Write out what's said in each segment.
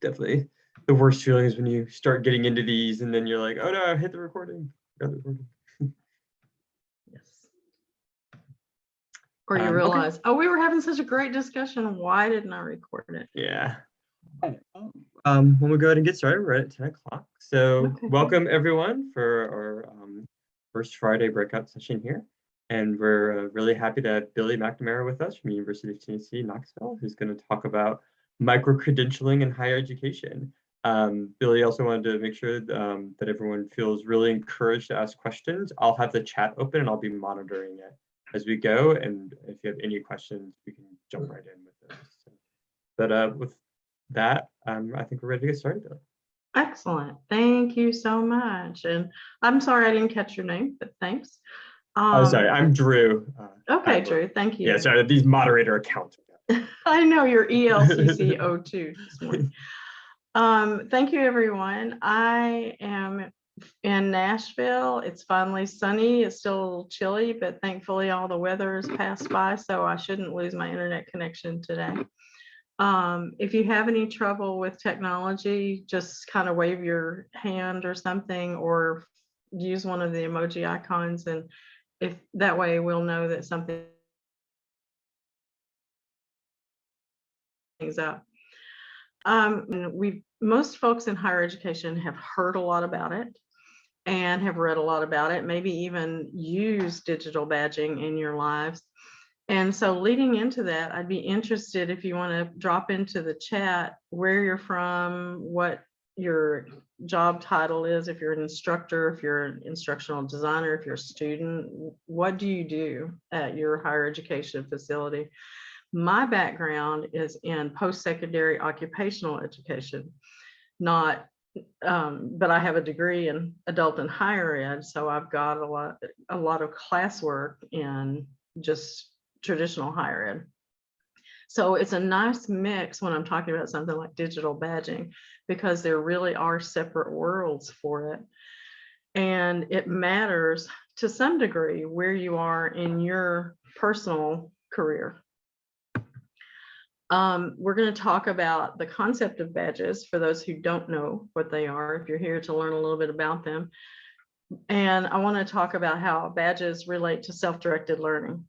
definitely the worst feeling is when you start getting into these and then you're like, oh no, I hit the recording. Got the recording. Yes. Or you realize, okay. oh, we were having such a great discussion. Why didn't I record it? Yeah. When we go ahead and get started, we're at 10 o'clock. So Okay. welcome everyone for our first Friday breakout session here. And we're really happy to have Billie McNamara with us from University of Tennessee, Knoxville, who's going to talk about micro-credentialing in higher education. Billie also wanted to make sure that everyone feels really encouraged to ask questions. I'll have the chat open and I'll be monitoring it as we go. And if you have any questions, we can jump right in with those. So, but with that, I think we're ready to get started, Billie. Excellent. Thank you so much. And I'm sorry I didn't catch your name, but thanks. Oh, sorry, I'm Drew. Okay, Drew, thank you. Yeah, sorry, these moderator accounts. I know you're ELCC02 this morning. Thank you, everyone. I am in Nashville. It's finally sunny. It's still a little chilly, but thankfully all the weather has passed by, so I shouldn't lose my internet connection today. If you have any trouble with technology, just kind of wave your hand or something, or use one of the emoji icons, and if that way we'll know that something's up. Most folks in higher education have heard a lot about it and have read a lot about it, maybe even used digital badging in your lives. And so leading into that, I'd be interested if you want to drop into the chat where you're from, what your job title is, if you're an instructor, if you're an instructional designer, if you're a student, what do you do at your higher education facility? My background is in post-secondary occupational education, but I have a degree in adult and higher ed, so I've got a lot of classwork in just traditional higher ed. So it's a nice mix when I'm talking about something like digital badging, because there really are separate worlds for it. And it matters to some degree where you are in your personal career. We're going to talk about the concept of badges for those who don't know what they are, if you're here to learn a little bit about them. And I want to talk about how badges relate to self-directed learning,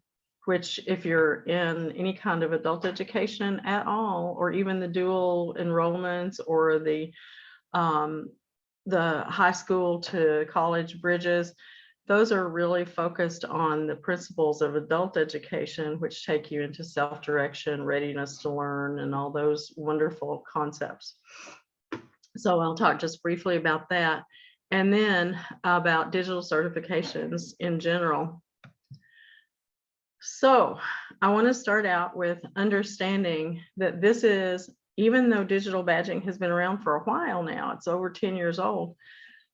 which if you're in any kind of adult education at all, or even the dual enrollments or the high school to college bridges, those are really focused on the principles of adult education, which take you into self-direction, readiness to learn, and all those wonderful concepts. So I'll talk just briefly about that, and then about digital certifications in general. So I want to start out with understanding that this is, even though digital badging has been around for a while now, it's over 10 years old,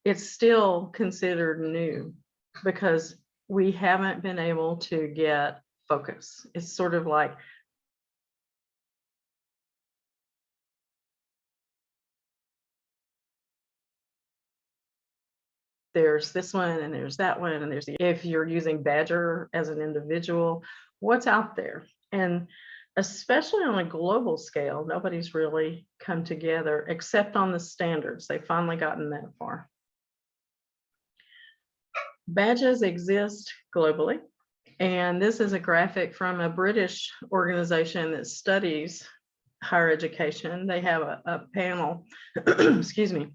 it's still considered new because we haven't been able to get focus. It's sort of like there's this one and there's that one and there's if you're using Badger as an individual, what's out there? And especially on a global scale, nobody's really come together except on the standards. They've finally gotten that far. Badges exist globally, and this is a graphic from a British organization that studies higher education. They have a panel, excuse me,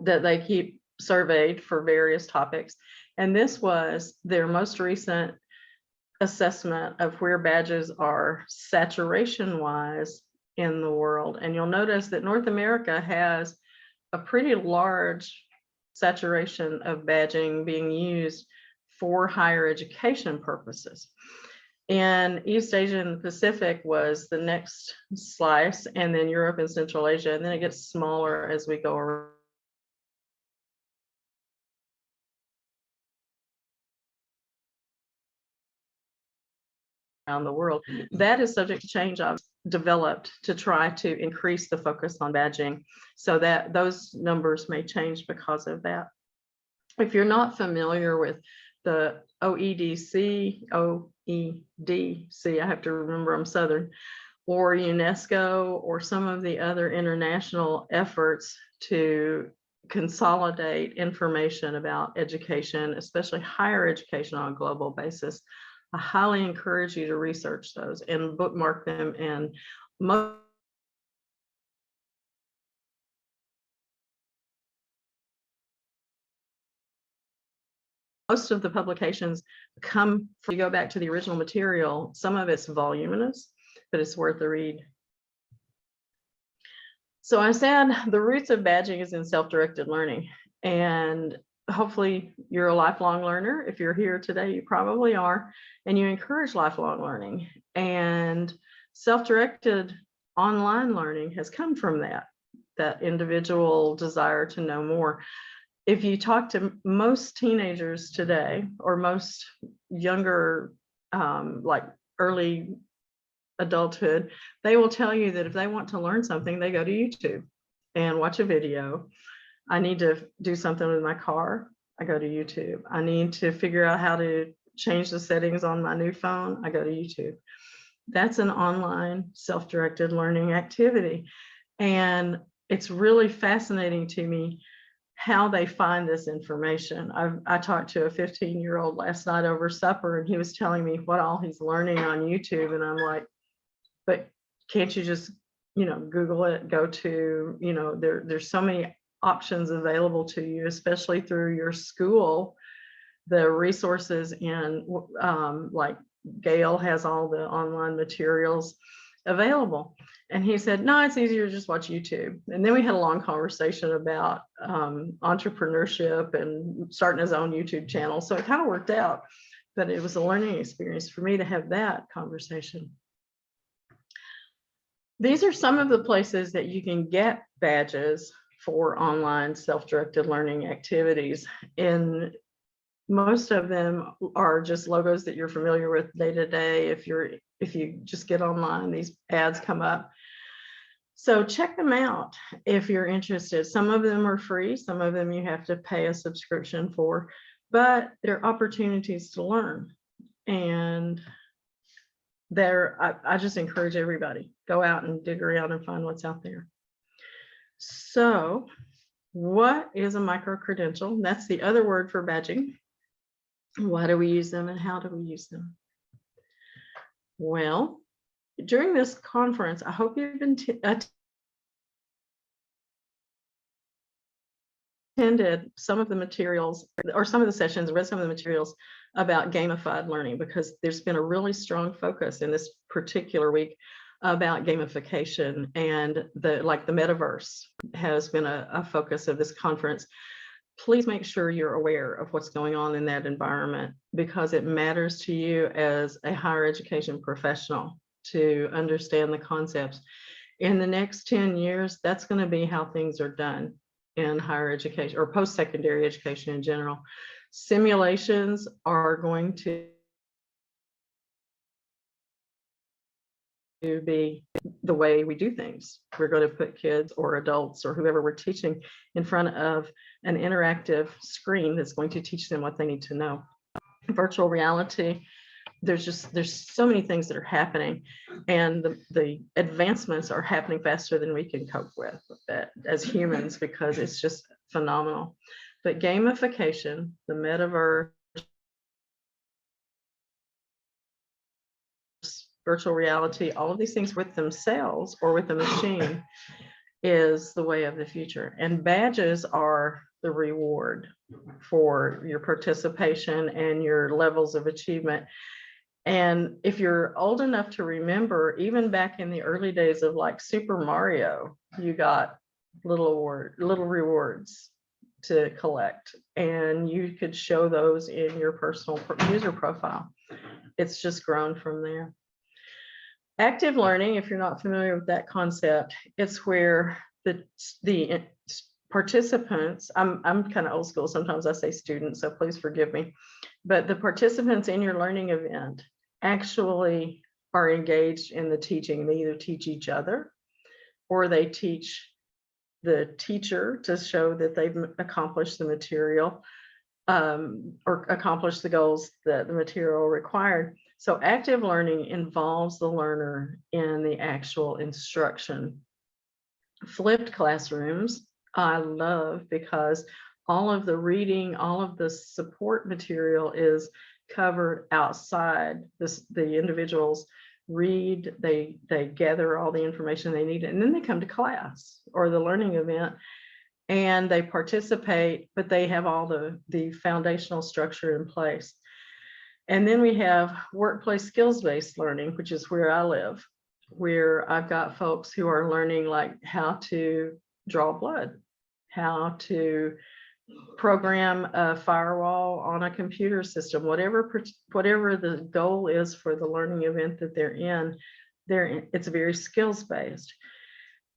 that they keep surveyed for various topics, and this was their most recent assessment of where badges are saturation-wise in the world. And you'll notice that North America has a pretty large saturation of badging being used for higher education purposes. And East Asia and the Pacific was the next slice, and then Europe and Central Asia, and then it gets smaller as we go around the world. That is subject to change. I've developed to try to increase the focus on badging so that those numbers may change because of that. If you're not familiar with the OEDC, I have to remember I'm Southern, or UNESCO or some of the other international efforts to consolidate information about education, especially higher education on a global basis. I highly encourage you to research those and bookmark them. And most of the publications come from, you go back to the original material, some of it's voluminous, but it's worth the read. So I said the roots of badging is in self-directed learning, and hopefully you're a lifelong learner. If you're here today, you probably are, and you encourage lifelong learning. And self-directed online learning has come from that individual desire to know more. If you talk to most teenagers today, or most younger, like early adulthood, they will tell you that if they want to learn something, they go to YouTube and watch a video. I need to do something with my car, I go to YouTube. I need to figure out how to change the settings on my new phone, I go to YouTube. That's an online self-directed learning activity. And it's really fascinating to me how they find this information. I talked to a 15-year-old last night over supper, and he was telling me what all he's learning on YouTube. And I'm like, but can't you just, Google it, go to, there's so many options available to you, especially through your school. The resources in, like Gail has all the online materials available. And he said, no, it's easier to just watch YouTube. And then we had a long conversation about entrepreneurship and starting his own YouTube channel. So it kind of worked out, but it was a learning experience for me to have that conversation. These are some of the places that you can get badges for online self-directed learning activities. And most of them are just logos that you're familiar with day to day. If you just get online, these ads come up. So check them out if you're interested. Some of them are free, some of them you have to pay a subscription for, but they're opportunities to learn. And I just encourage everybody, go out and dig around and find what's out there. So what is a micro-credential? That's the other word for badging. Why do we use them and how do we use them? Well, during this conference, I hope you've been attended some of the materials, or some of the sessions, read some of the materials about gamified learning, because there's been a really strong focus in this particular week about gamification, and the metaverse has been a focus of this conference. Please make sure you're aware of what's going on in that environment, because it matters to you as a higher education professional to understand the concepts. In the next 10 years, that's going to be how things are done in higher education or post-secondary education in general. Simulations are going to be the way we do things. We're going to put kids or adults or whoever we're teaching in front of an interactive screen that's going to teach them what they need to know. Virtual reality, there's so many things that are happening, and the advancements are happening faster than we can cope with as humans, because it's just phenomenal. But gamification, the metaverse, virtual reality, all of these things with themselves or with a machine is the way of the future. And badges are the reward for your participation and your levels of achievement. And if you're old enough to remember, even back in the early days of like Super Mario, you got little rewards to collect, and you could show those in your personal user profile. It's just grown from there. Active learning, if you're not familiar with that concept, it's where the participants, I'm kind of old school, sometimes I say students, so please forgive me, but the participants in your learning event actually are engaged in the teaching. They either teach each other, or they teach the teacher to show that they've accomplished the material, or accomplished the goals that the material required. So active learning involves the learner in the actual instruction. Flipped classrooms, I love because all of the reading, all of the support material is covered outside. The individuals read, they gather all the information they need, and then they come to class or the learning event and they participate, but they have all the foundational structure in place. And then we have workplace skills-based learning, which is where I live, where I've got folks who are learning like how to draw blood, how to program a firewall on a computer system, whatever the goal is for the learning event that they're in, it's very skills-based.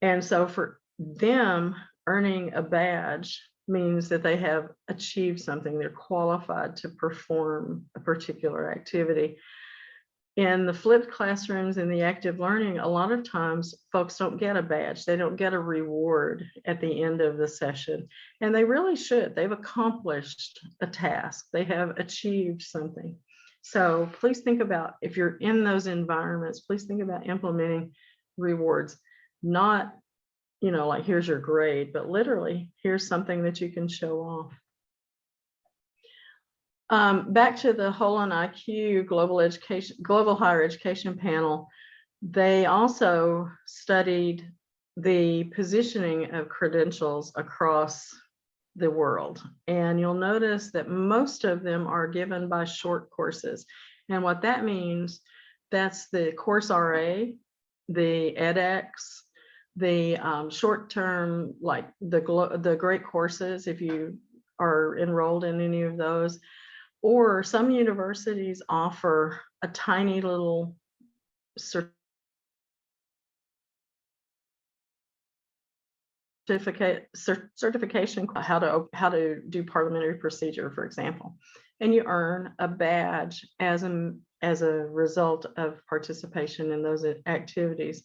And so for them, earning a badge means that they have achieved something. They're qualified to perform a particular activity. In the flipped classrooms and the active learning, a lot of times folks don't get a badge. They don't get a reward at the end of the session. And they really should. They've accomplished a task. They have achieved something. So please think about, if you're in those environments, please think about implementing rewards, not, you know, like here's your grade, but literally here's something that you can show off. Back to the Whole on IQ Global Higher Education panel, they also studied the positioning of credentials across the world. And you'll notice that most of them are given by short courses. And what that means, that's the course RA, the edX, the short-term, like the great courses, if you are enrolled in any of those. Or some universities offer a tiny little certification, how to do parliamentary procedure, for example, and you earn a badge as a result of participation in those activities.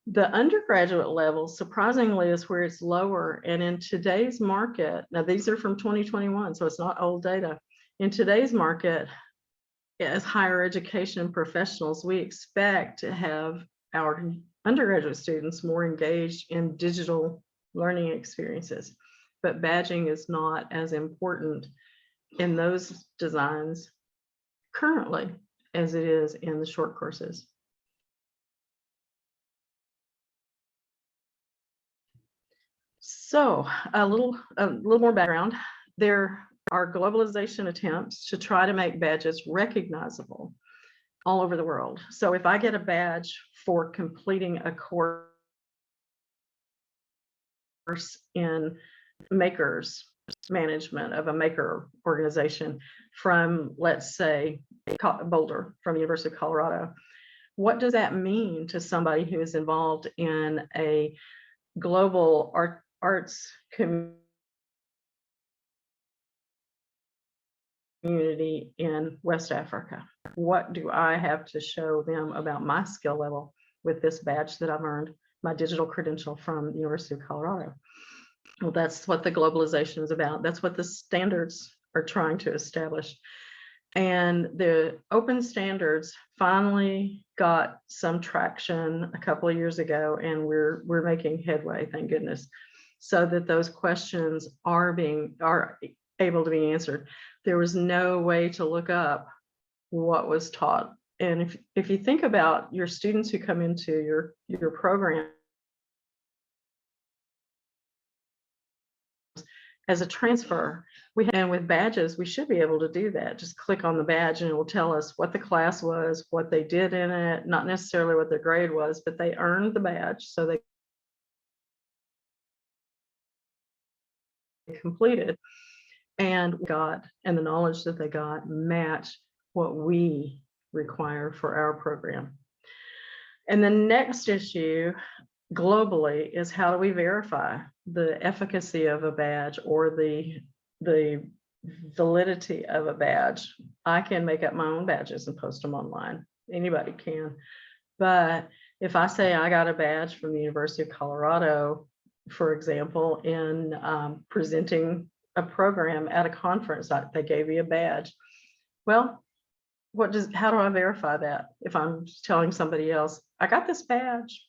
The undergraduate level, surprisingly, is where it's lower. And in today's market, now these are from 2021, so it's not old data. In today's market, as higher education professionals, we expect to have our undergraduate students more engaged in digital learning experiences. But badging is not as important in those designs currently as it is in the short courses. So a little more background. There are globalization attempts to try to make badges recognizable all over the world. So if I get a badge for completing a course in makers management of a maker organization from, let's say, Boulder, from the University of Colorado, what does that mean to somebody who is involved in a global arts community in West Africa? What do I have to show them about my skill level with this badge that I've earned, my digital credential from the University of Colorado? Well, that's what the globalization is about. That's what the standards are trying to establish. And the open standards finally got some traction a couple of years ago, and we're making headway, thank goodness, so that those questions are able to be answered. There was no way to look up what was taught. And if you think about your students who come into your program as a transfer, and with badges, we should be able to do that. Just click on the badge and it will tell us what the class was, what they did in it, not necessarily what their grade was, but they earned the badge, so they completed, and the knowledge that they got match what we require for our program. And the next issue globally is, how do we verify the efficacy of a badge or the validity of a badge? I can make up my own badges and post them online. Anybody can. But if I say I got a badge from the University of Colorado, for example, in presenting a program at a conference, they gave me a badge. Well, how do I verify that? If I'm just telling somebody else, I got this badge,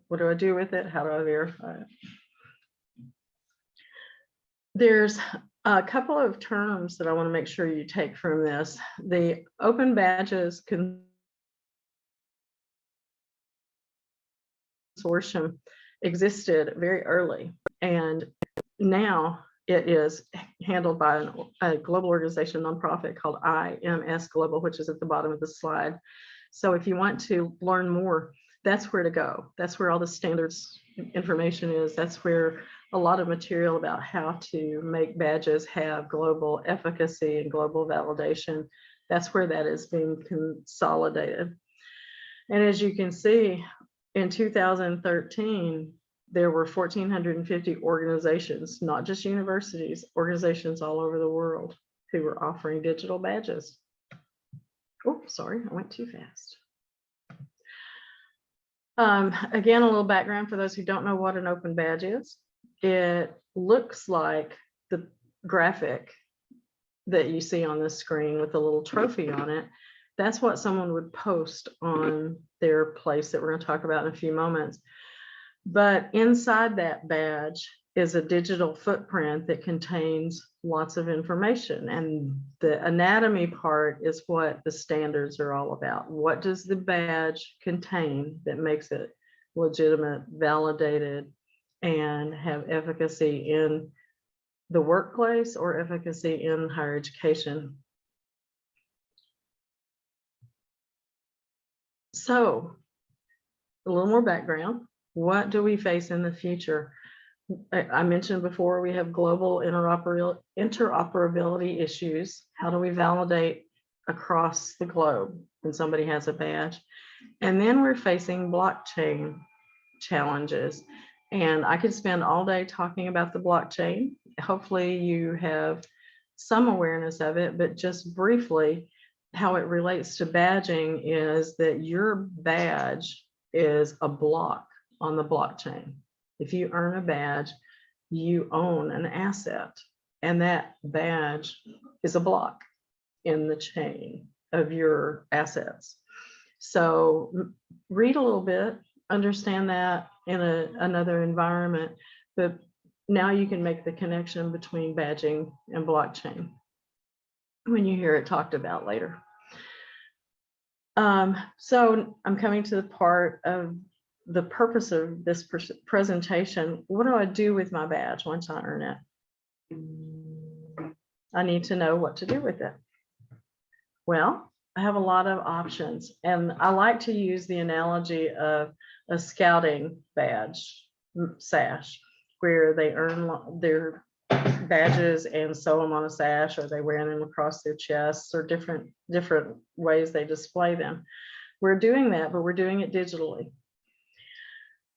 what do I do with it? How do I verify it? There's a couple of terms that I want to make sure you take from this. The open badges consortium existed very early, and now it is handled by a global organization, nonprofit called IMAS Global, which is at the bottom of the slide. So if you want to learn more, that's where to go. That's where all the standards information is. That's where a lot of material about how to make badges have global efficacy and global validation. That's where that is being consolidated. And as you can see, in 2013, there were 1,450 organizations, not just universities, organizations all over the world who were offering digital badges. Oh, sorry, I went too fast. Again, a little background for those who don't know what an open badge is. It looks like the graphic that you see on the screen with a little trophy on it. That's what someone would post on their place that we're going to talk about in a few moments. But inside that badge is a digital footprint that contains lots of information. And the anatomy part is what the standards are all about. What does the badge contain that makes it legitimate, validated, and have efficacy in the workplace or efficacy in higher education? So, a little more background. What do we face in the future? I mentioned before, we have global interoperability issues. How do we validate across the globe when somebody has a badge? And then we're facing blockchain challenges. And I could spend all day talking about the blockchain. Hopefully you have some awareness of it, but just briefly, how it relates to badging is that your badge is a block on the blockchain. If you earn a badge, you own an asset, and that badge is a block in the chain of your assets. So read a little bit, understand that in another environment, but now you can make the connection between badging and blockchain when you hear it talked about later. So I'm coming to the part of the purpose of this presentation. What do I do with my badge once I earn it? I need to know what to do with it. Well, I have a lot of options, and I like to use the analogy of a scouting badge, sash, where they earn their badges and sew them on a sash, or they wear them across their chests, or different ways they display them. We're doing that, but we're doing it digitally.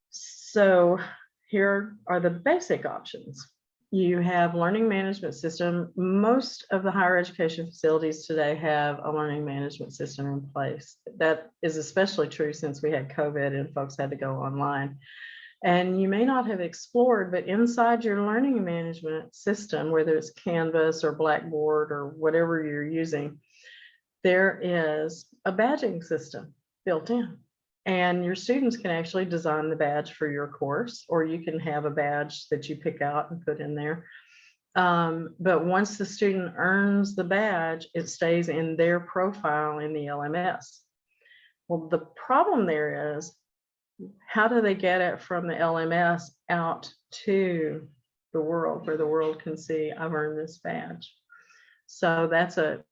So here are the basic options. You have learning management system. Most of the higher education facilities today have a learning management system in place. That is especially true since we had COVID and folks had to go online. And you may not have explored, but inside your learning management system, whether it's Canvas or Blackboard or whatever you're using, there is a badging system built in. And your students can actually design the badge for your course, or you can have a badge that you pick out and put in there. But once the student earns the badge, it stays in their profile in the LMS. Well, the problem there is, how do they get it from the LMS out to the world, where the world can see I've earned this badge? So that's an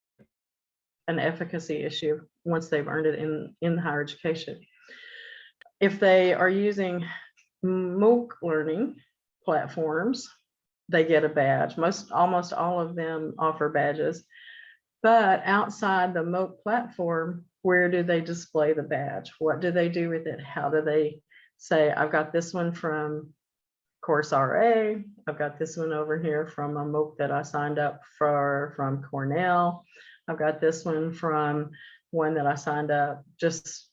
efficacy issue once they've earned it in higher education. If they are using MOOC learning platforms, they get a badge. Almost all of them offer badges. But outside the MOOC platform, where do they display the badge? What do they do with it? How do they say, I've got this one from Course RA, I've got this one over here from a MOOC that I signed up for from Cornell, I've got this one from one that I signed up just,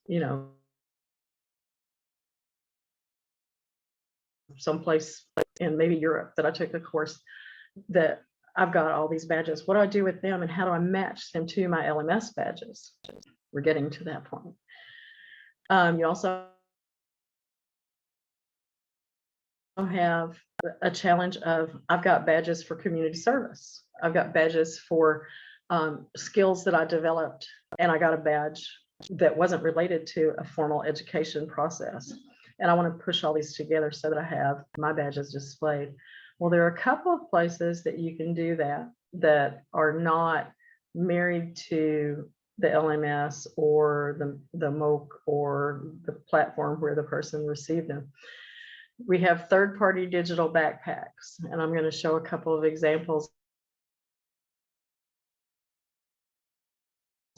someplace in maybe Europe that I took a course that I've got all these badges. What do I do with them, and how do I match them to my LMS badges? We're getting to that point. You also have a challenge of, I've got badges for community service. I've got badges for skills that I developed, and I got a badge that wasn't related to a formal education process. And I want to push all these together so that I have my badges displayed. Well, there are a couple of places that you can do that are not married to the LMS or the MOOC or the platform where the person received them. We have third-party digital backpacks, and I'm going to show a couple of examples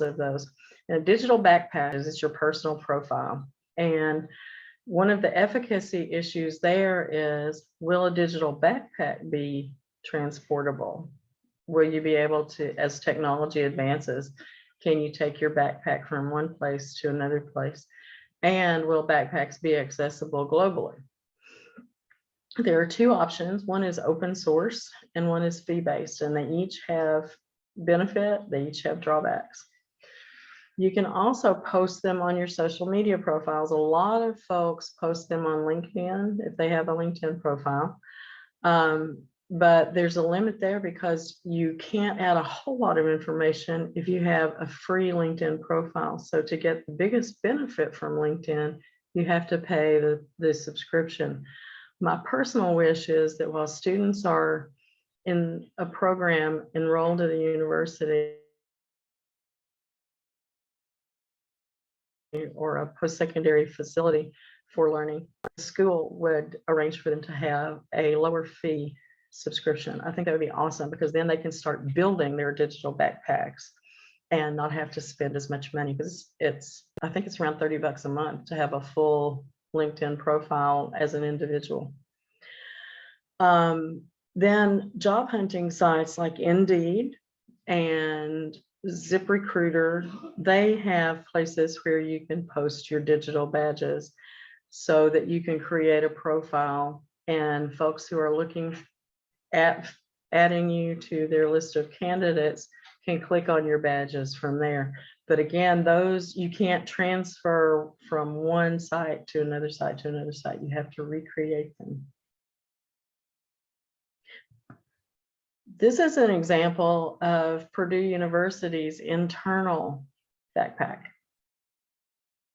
of those. And a digital backpack is your personal profile. And one of the efficacy issues there is, will a digital backpack be transportable? Will you be able to, as technology advances, can you take your backpack from one place to another place? And will backpacks be accessible globally? There are two options. One is open source and one is fee-based, and they each have benefit, they each have drawbacks. You can also post them on your social media profiles. A lot of folks post them on LinkedIn if they have a LinkedIn profile. But there's a limit there because you can't add a whole lot of information if you have a free LinkedIn profile. So to get the biggest benefit from LinkedIn, you have to pay the subscription. My personal wish is that while students are in a program enrolled at a university or a post-secondary facility for learning, the school would arrange for them to have a lower fee subscription. I think that would be awesome, because then they can start building their digital backpacks and not have to spend as much money, because I think it's around $30 a month to have a full LinkedIn profile as an individual. Then job hunting sites like Indeed and ZipRecruiter, they have places where you can post your digital badges so that you can create a profile, and folks who are looking at adding you to their list of candidates can click on your badges from there. But again, those you can't transfer from one site to another site to another site. You have to recreate them. This is an example of Purdue University's internal backpack.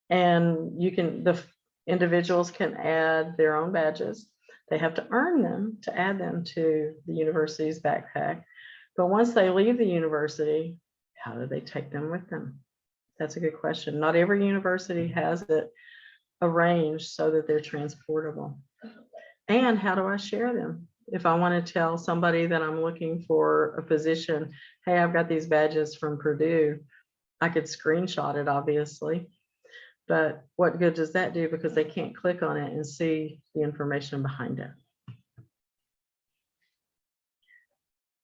And the individuals can add their own badges. They have to earn them to add them to the university's backpack. But once they leave the university, how do they take them with them? That's a good question. Not every university has it arranged so that they're transportable. And how do I share them? If I want to tell somebody that I'm looking for a position, hey, I've got these badges from Purdue, I could screenshot it, obviously. But what good does that do? Because they can't click on it and see the information behind it.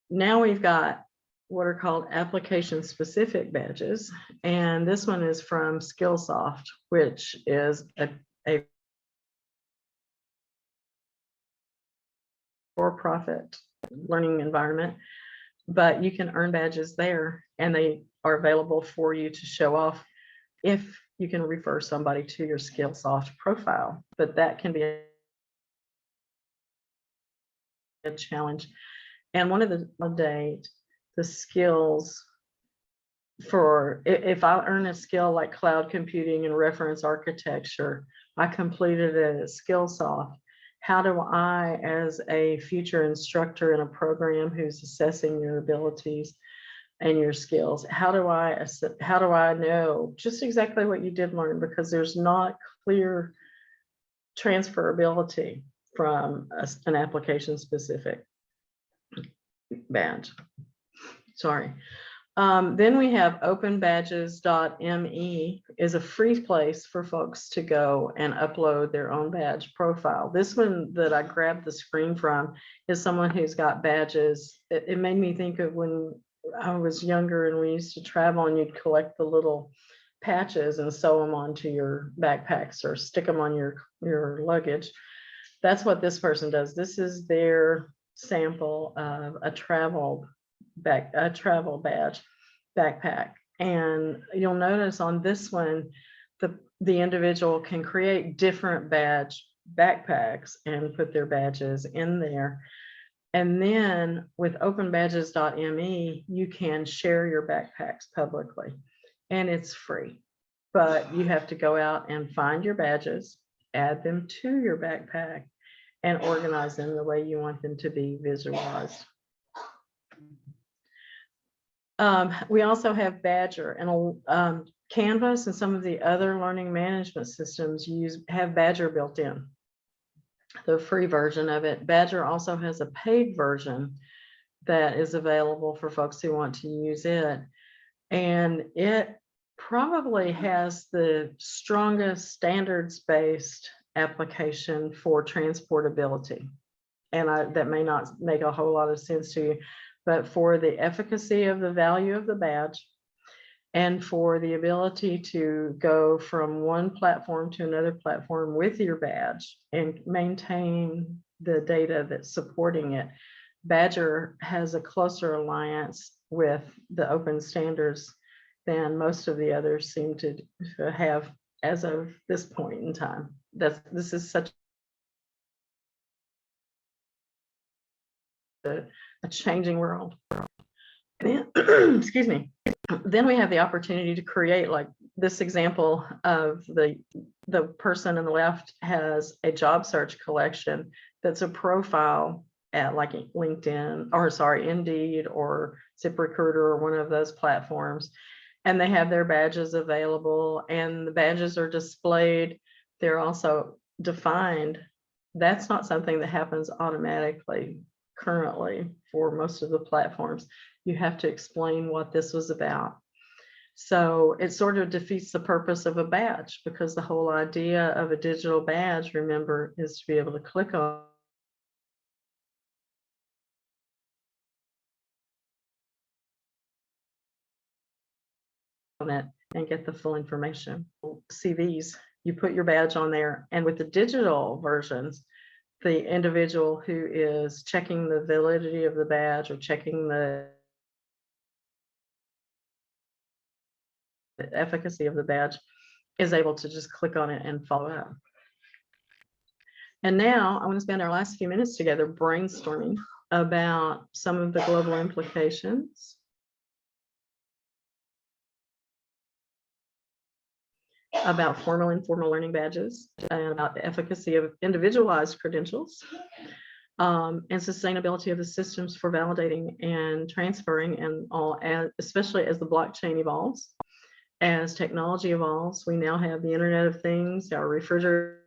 Now we've got what are called application-specific badges. And this one is from Skillsoft, which is a for-profit learning environment. But you can earn badges there, and they are available for you to show off if you can refer somebody to your Skillsoft profile. But that can be a challenge. And one of the skills for, if I earn a skill like cloud computing and reference architecture, I completed it at Skillsoft. How do I, as a future instructor in a program who's assessing your abilities and your skills, how do I know just exactly what you did learn? Because there's not clear transferability from an application-specific badge. Sorry. Then we have openbadges.me is a free place for folks to go and upload their own badge profile. This one that I grabbed the screen from is someone who's got badges. It made me think of when I was younger and we used to travel and you'd collect the little patches and sew them onto your backpacks or stick them on your luggage. That's what this person does. This is their sample of a travel badge backpack. And you'll notice on this one, the individual can create different badge backpacks and put their badges in there. And then with openbadges.me, you can share your backpacks publicly, and it's free. But you have to go out and find your badges, add them to your backpack, and organize them the way you want them to be visualized. We also have Badger, and Canvas and some of the other learning management systems have Badger built in, the free version of it. Badger also has a paid version that is available for folks who want to use it. And it probably has the strongest standards-based application for transportability. And that may not make a whole lot of sense to you, but for the efficacy of the value of the badge, and for the ability to go from one platform to another platform with your badge and maintain the data that's supporting it, Badger has a closer alliance with the open standards than most of the others seem to have as of this point in time. This is such a changing world. Excuse me. Then we have the opportunity to create, like this example of the person on the left has a job search collection that's a profile at like LinkedIn, or sorry, Indeed or ZipRecruiter or one of those platforms. And they have their badges available, and the badges are displayed. They're also defined. That's not something that happens automatically currently for most of the platforms. You have to explain what this was about. So it sort of defeats the purpose of a badge, because the whole idea of a digital badge, remember, is to be able to click on it and get the full information. CVs, you put your badge on there, and with the digital versions, the individual who is checking the validity of the badge or checking the efficacy of the badge is able to just click on it and follow up. And now I want to spend our last few minutes together brainstorming about some of the global implications about formal and informal learning badges, and about the efficacy of individualized credentials, and sustainability of the systems for validating and transferring, and all, especially as the blockchain evolves. As technology evolves, we now have the Internet of Things, our refrigerators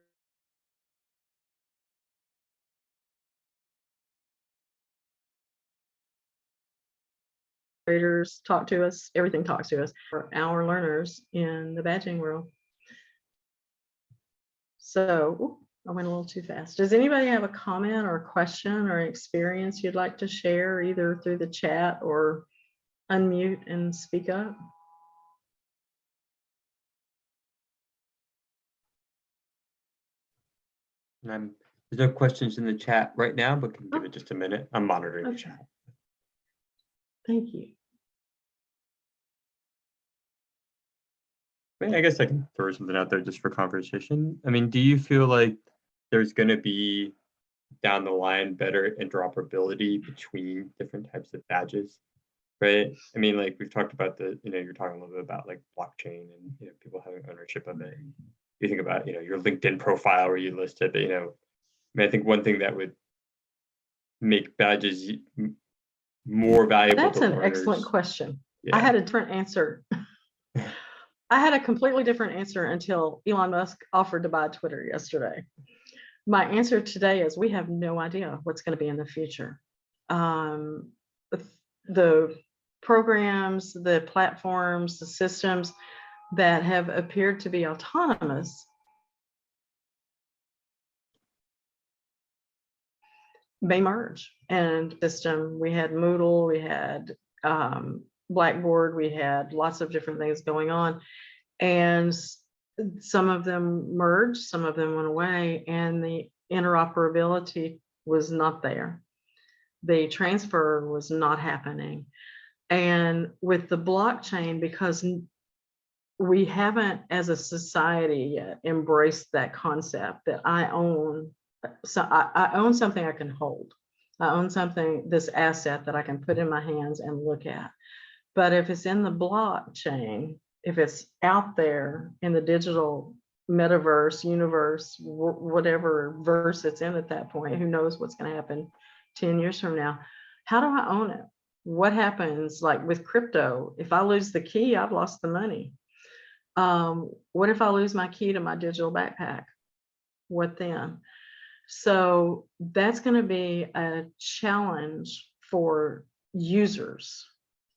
talk to us, everything talks to us, for our learners in the badging world. So I went a little too fast. Does anybody have a comment or a question or experience you'd like to share, either through the chat or unmute and speak up? There's no questions in the chat right now, but can give it just a minute. I'm monitoring the chat. Thank you. I guess I can throw something out there just for conversation. I mean, do you feel like there's going to be down the line better interoperability between different types of badges, right? I mean, like we've talked about you're talking a little bit about like blockchain and people having ownership of it. You think about your LinkedIn profile where you list it, but I mean, I think one thing that would make badges more valuable. That's an excellent question. Yeah. I had a different answer. I had a completely different answer until Elon Musk offered to buy Twitter yesterday. My answer today is we have no idea what's going to be in the future. The programs, the platforms, the systems that have appeared to be autonomous may merge. And system, we had Moodle, we had Blackboard, we had lots of different things going on, and some of them merged, some of them went away, and the interoperability was not there. the transfer was not happening. And with the blockchain, because we haven't as a society yet embraced that concept that I own, so I own something I can hold. I own something, this asset that I can put in my hands and look at. But if it's in the blockchain, if it's out there in the digital metaverse, universe, whatever verse it's in at that point, who knows what's going to happen 10 years from now? How do I own it? What happens, like with crypto? If I lose the key, I've lost the money. What if I lose my key to my digital backpack? What then? So that's going to be a challenge for users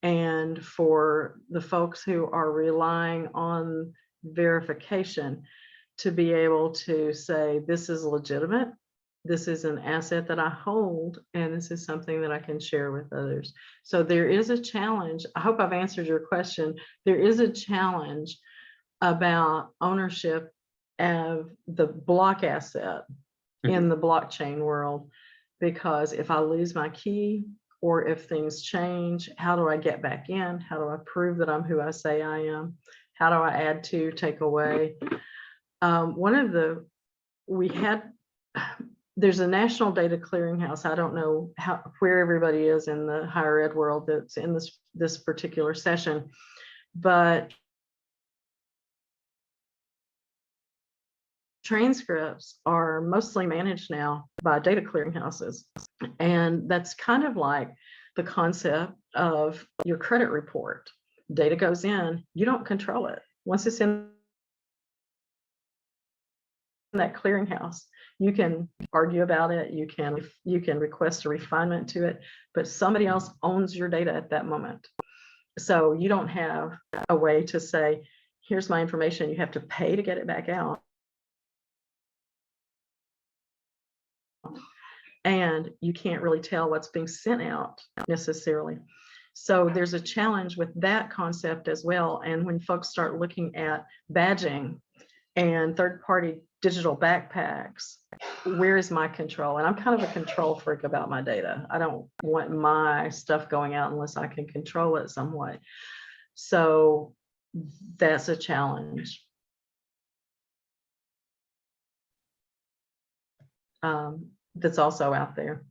and for the folks who are relying on verification to be able to say, this is legitimate, this is an asset that I hold, and this is something that I can share with others. So there is a challenge. I hope I've answered your question. There is a challenge about ownership of the block asset in the blockchain world, because if I lose my key or if things change, how do I get back in? How do I prove that I'm who I say I am? How do I add to, take away? There's a national data clearinghouse. I don't know where everybody is in the higher ed world that's in this particular session, but transcripts are mostly managed now by data clearinghouses. And that's kind of like the concept of your credit report. Data goes in, you don't control it. Once it's in that clearinghouse, you can argue about it, you can request a refinement to it, but somebody else owns your data at that moment. So you don't have a way to say, here's my information, you have to pay to get it back out. And you can't really tell what's being sent out necessarily. So there's a challenge with that concept as well. And when folks start looking at badging and third-party digital backpacks, where is my control? And I'm kind of a control freak about my data. I don't want my stuff going out unless I can control it somewhat. So that's a challenge. That's also out there.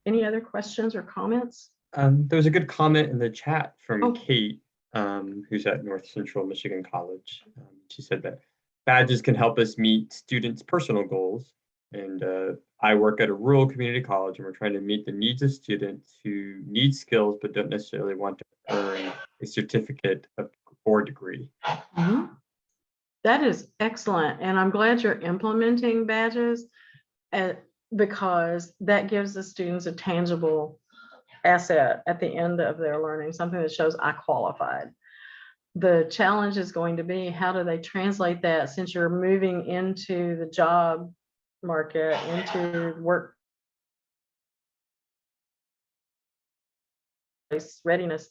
Any other questions or comments? There was a good comment in the chat from Oh. Kate, who's at North Central Michigan College. She said that badges can help us meet students' personal goals. And I work at a rural community college, and we're trying to meet the needs of students who need skills but don't necessarily want to earn a certificate or degree. Mm-hmm. That is excellent. And I'm glad you're implementing badges because that gives the students a tangible asset at the end of their learning, something that shows I qualified. The challenge is going to be, how do they translate that, since you're moving into the job market, into work readiness?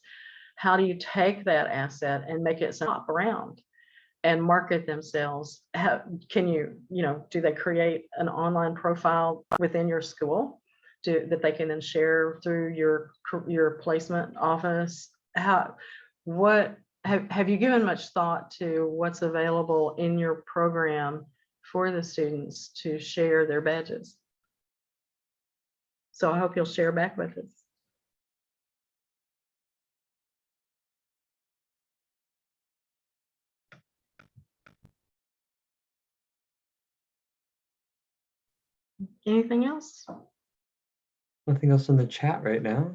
How do you take that asset and make it hop around and market themselves? Can you do they create an online profile within your school that they can then share through your placement office? Have you given much thought to what's available in your program for the students to share their badges? So I hope you'll share back with us. Anything else? Nothing else in the chat right now.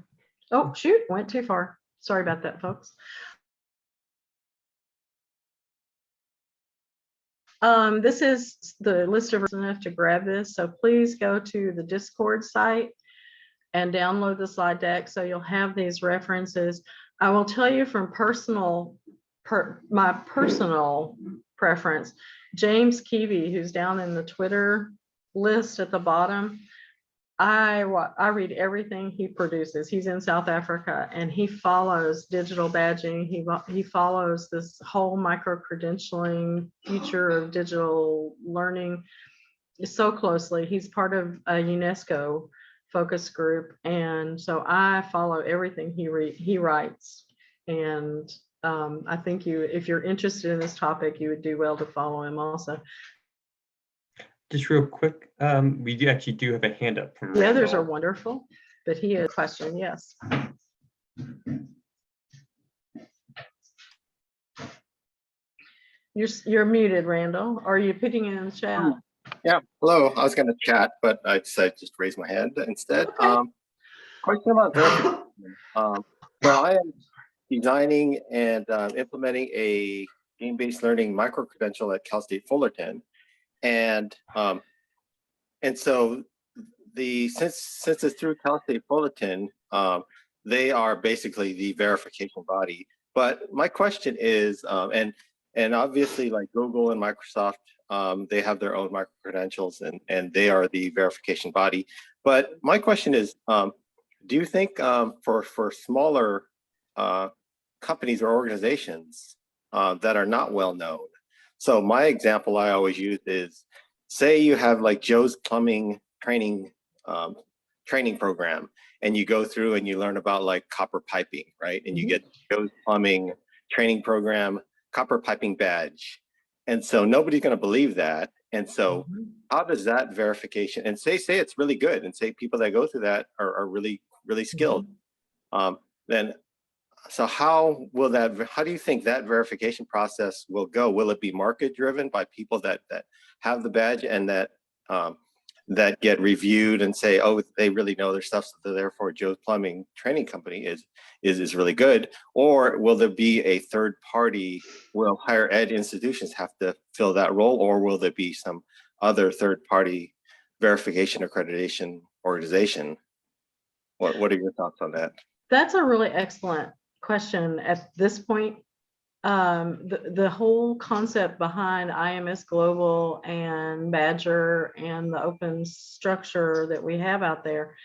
Oh, shoot, went too far. Sorry about that, folks. This is the list of enough to grab this. So please go to the Discord site and download the slide deck so you'll have these references. I will tell you from my personal preference, James Keevy, who's down in the Twitter list at the bottom, I read everything he produces. He's in South Africa and he follows digital badging. He follows this whole micro-credentialing future of digital learning so closely. He's part of a UNESCO focus group. And so I follow everything he writes. And I think if you're interested in this topic, you would do well to follow him also. Just real quick, we actually do have a hand up from The others Randall. are wonderful, but he has a question, yes. You're muted, Randall. Are you putting it in the chat? Yeah, hello. I was going to chat, but I decided to just raise my hand instead. Okay. Question about verification. So I am designing and implementing a game-based learning micro-credential at Cal State Fullerton, and so since it's through Cal State Fullerton, they are basically the verification body. But my question is, and obviously like Google and Microsoft, they have their own micro-credentials and they are the verification body. But my question is, do you think for smaller companies or organizations that are not well known? So my example I always use is, say you have like Joe's Plumbing training program, and you go through and you learn about like copper piping, right? And you get Joe's Plumbing training program, copper piping badge. And so nobody's going to believe that. And so how does that verification, and say it's really good, and say people that go through that are really, really skilled, then so how do you think that verification process will go? Will it be market driven by people that have the badge and that get reviewed and say, oh, they really know their stuff, so therefore Joe's Plumbing training company is really good? Or will there be a third party? Will higher ed institutions have to fill that role, or will there be some other third party verification accreditation organization? What are your thoughts on that? That's a really excellent question at this point. The whole concept behind IMAS Global and Badger and the open structure that we have out there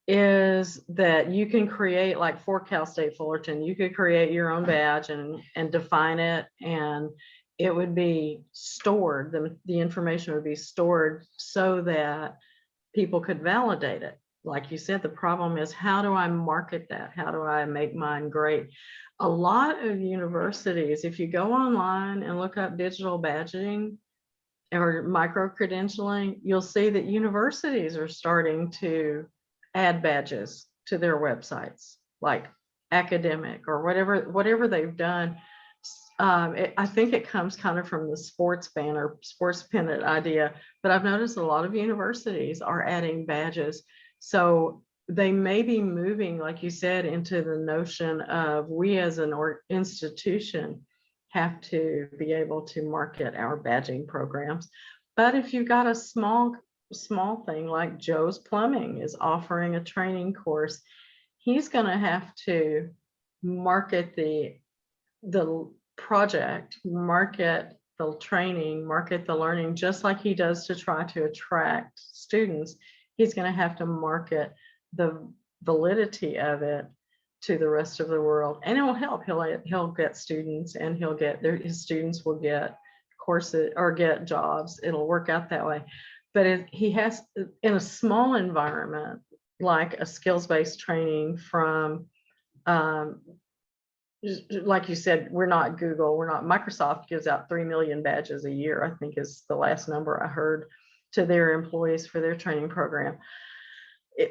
is that you can create, like for Cal State Fullerton, you could create your own badge and define it, and it would be stored. The information would be stored so that people could validate it. Like you said, the problem is, how do I market that? How do I make mine great? A lot of universities, if you go online and look up digital badging or micro-credentialing, you'll see that universities are starting to add badges to their websites, like academic or whatever they've done. I think it comes kind of from the sports ban or sports pennant idea, but I've noticed a lot of universities are adding badges. So they may be moving, like you said, into the notion of we as an institution have to be able to market our badging programs. But if you've got a small thing like Joe's Plumbing is offering a training course, he's going to have to market the project, market the training, market the learning, just like he does to try to attract students. He's going to have to market the validity of it to the rest of the world, and it will help. He'll get students, and his students will get courses or get jobs. It'll work out that way. But he has, in a small environment, like a skills-based training from, like you said, we're not Google, we're not Microsoft. Gives out 3 million badges a year, I think is the last number I heard, to their employees for their training program.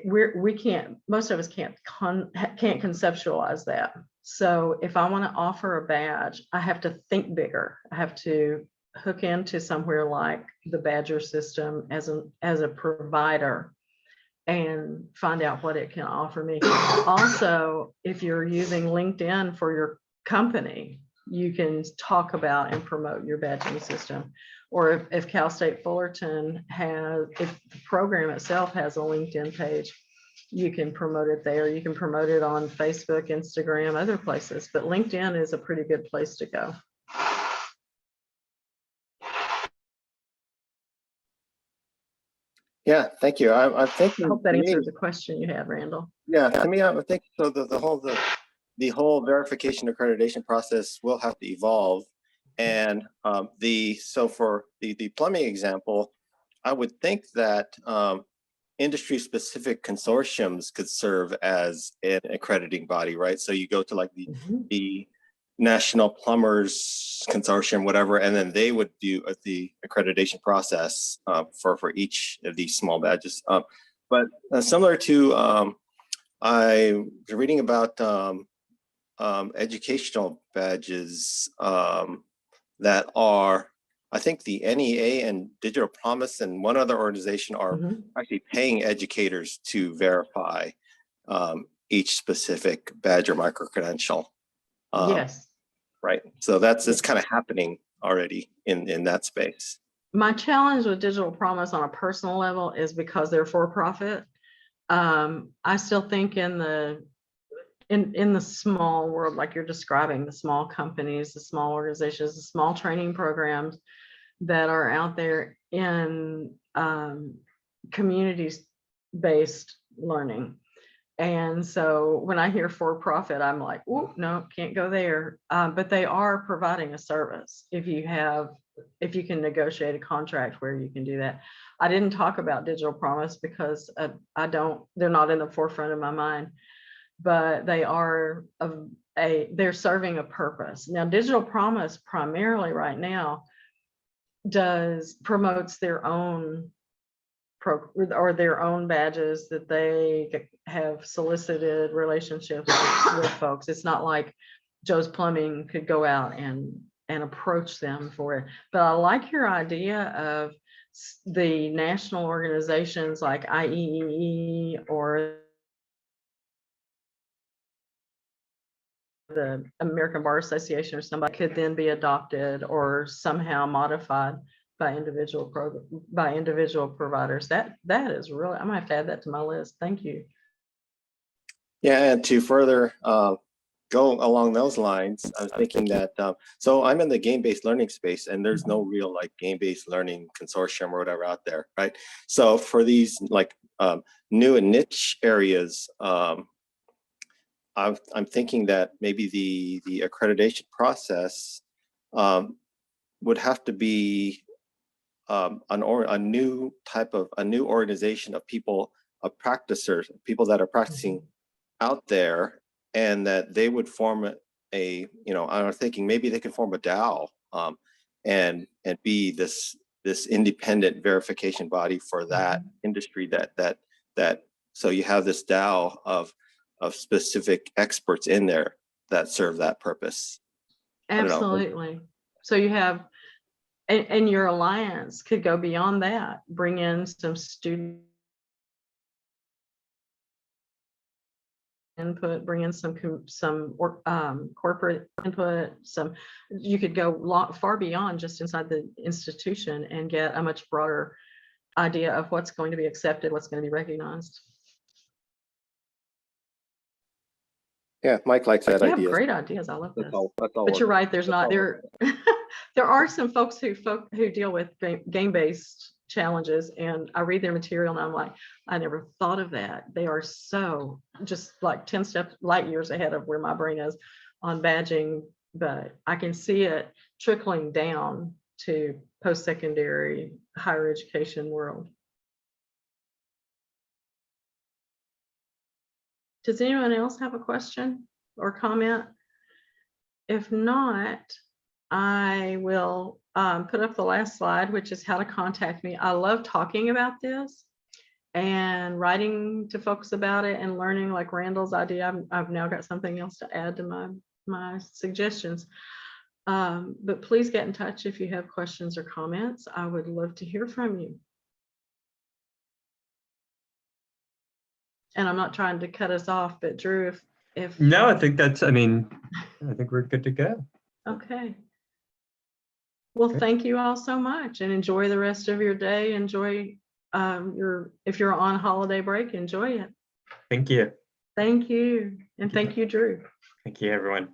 We can't, most of us can't conceptualize that. So if I want to offer a badge, I have to think bigger. I have to hook into somewhere like the Badger system as a provider and find out what it can offer me. Also, if you're using LinkedIn for your company, you can talk about and promote your badging system. Or if Cal State Fullerton if the program itself has a LinkedIn page, you can promote it there. You can promote it on Facebook, Instagram, other places, but LinkedIn is a pretty good place to go. Yeah, thank you. I'm thinking. I hope that answers the question you had, Randall. Yeah, to me, I think so. The whole verification accreditation process will have to evolve, and so for the plumbing example, I would think that industry-specific consortiums could serve as an accrediting body, right? So you go to like the National Plumbers Consortium, whatever, and then they would do the accreditation process for each of these small badges. But similar to, I was reading about educational badges that are, I think the NEA and Digital Promise and one other organization are actually paying educators to verify each specific badge or micro-credential. Yes. Right. So it's kind of happening already in that space. My challenge with Digital Promise on a personal level is because they're for profit. I still think in the small world, like you're describing, the small companies, the small organizations, the small training programs that are out there in communities-based learning. And so when I hear for profit, I'm like, oh, no, can't go there. But they are providing a service if you can negotiate a contract where you can do that. I didn't talk about Digital Promise because they're not in the forefront of my mind, but they are they're serving a purpose. Now, Digital Promise primarily right now promotes their own their own badges that they have solicited relationships with folks. It's not like Joe's Plumbing could go out and approach them for it. But I like your idea of the national organizations like IEEE or the American Bar Association or somebody could then be adopted or somehow modified by individual providers. That is really, I'm gonna have to add that to my list. Thank you. Yeah, and to further go along those lines, I was thinking that so I'm in the game-based learning space, and there's no real like game-based learning consortium or whatever out there, right? So for these like new and niche areas, I'm thinking that maybe the accreditation process would have to be a new organization of people, of practicers, people that are practicing out there, and that they would form I'm thinking maybe they can form a DAO and be this independent verification body for that industry that so you have this DAO of specific experts in there that serve that purpose. Absolutely. So you have, and your alliance could go beyond that, bring in some student input, bring in some corporate input, you could go far beyond just inside the institution and get a much broader idea of what's going to be accepted, what's going to be recognized. Yeah, Mike likes that idea. You have great ideas. I love this. That's all but you're right. There's not there. There are some folks who deal with game-based challenges, and I read their material and I'm like, I never thought of that. They are so just like 10 light years ahead of where my brain is on badging, but I can see it trickling down to post-secondary higher education world. Does anyone else have a question or comment? If not, I will put up the last slide, which is how to contact me. I love talking about this and writing to folks about it and learning, like Randall's idea. I've now got something else to add to my suggestions. But please get in touch if you have questions or comments. I would love to hear from you. And I'm not trying to cut us off, but Drew, if no, I think I think we're good to go. Okay. Well, thank you all so much, and enjoy the rest of your day. Enjoy if you're on holiday break, enjoy it. Thank you. Thank you. And thank you, Drew. Thank you, everyone.